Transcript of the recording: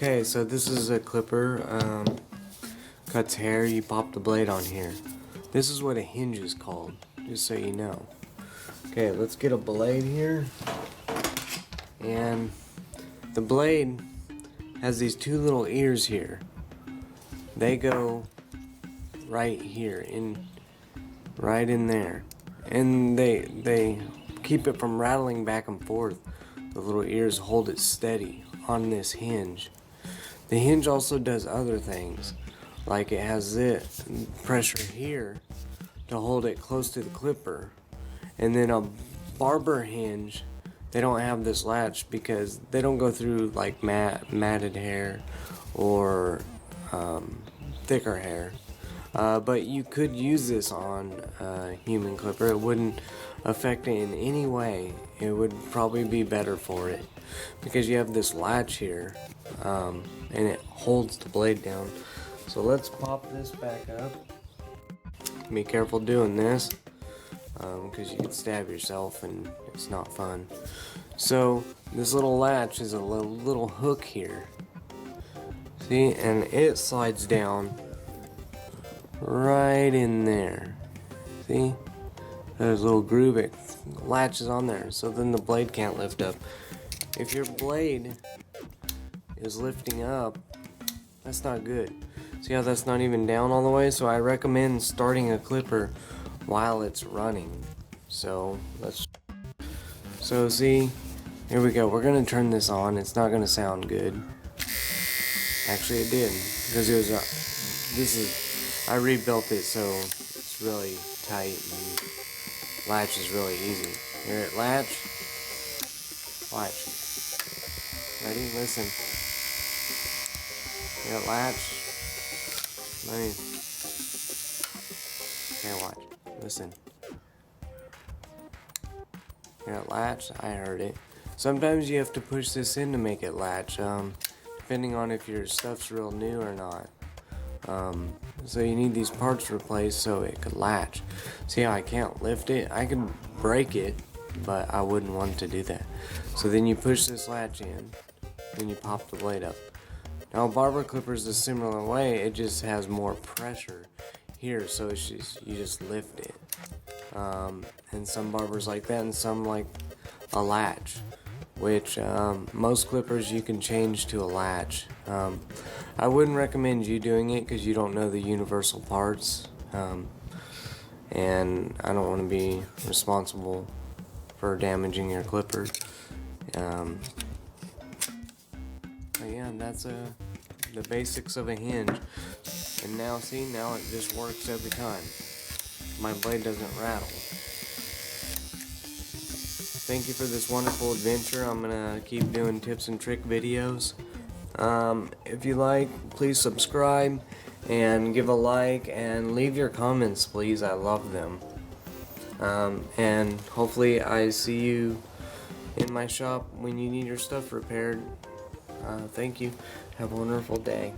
Okay, so this is a clipper, cuts hair. You pop the blade on here. This is what a hinge is called, just so you know. Okay, let's get a blade here, and the blade has these two little ears here. They go right here, right in there, and they keep it from rattling back and forth. The little ears hold it steady on this hinge. The hinge also does other things, like it has this pressure here to hold it close to the clipper, and then a barber hinge, they don't have this latch because they don't go through like matted hair or thicker hair. But you could use this on a human clipper. It wouldn't affect it in any way. It would probably be better for it because you have this latch here, and it holds the blade down. So let's pop this back up. Be careful doing this because you could stab yourself and it's not fun. So this little latch is a little hook here. See, and it slides down right in there. See? There's a little groove, it latches on there, so then the blade can't lift up. If your blade is lifting up, that's not good. See how that's not even down all the way? So I recommend starting a clipper while it's running. So see, here we go. We're gonna turn this on. It's not gonna sound good. Actually, it did, because it was I rebuilt it so it's really tight and latch is really easy. Here it latch. Watch. Ready? Listen. Here it latch. Okay, watch. Listen. Here it latch. I heard it. Sometimes you have to push this in to make it latch, depending on if your stuff's real new or not. So you need these parts replaced so it could latch. See how I can't lift it? I could break it, but I wouldn't want to do that. So then you push this latch in, then you pop the blade up. Now a barber clipper is a similar way, it just has more pressure here, so it's you just lift it. And some barbers like that, and some like a latch, which most clippers you can change to a latch. I wouldn't recommend you doing it because you don't know the universal parts, and I don't want to be responsible for damaging your clipper. But yeah, that's the basics of a hinge. And now see, now it just works every time. My blade doesn't rattle. Thank you for this wonderful adventure. I'm gonna keep doing tips and trick videos. If you like, please subscribe and give a like and leave your comments, please. I love them. And hopefully I see you in my shop when you need your stuff repaired. Thank you. Have a wonderful day.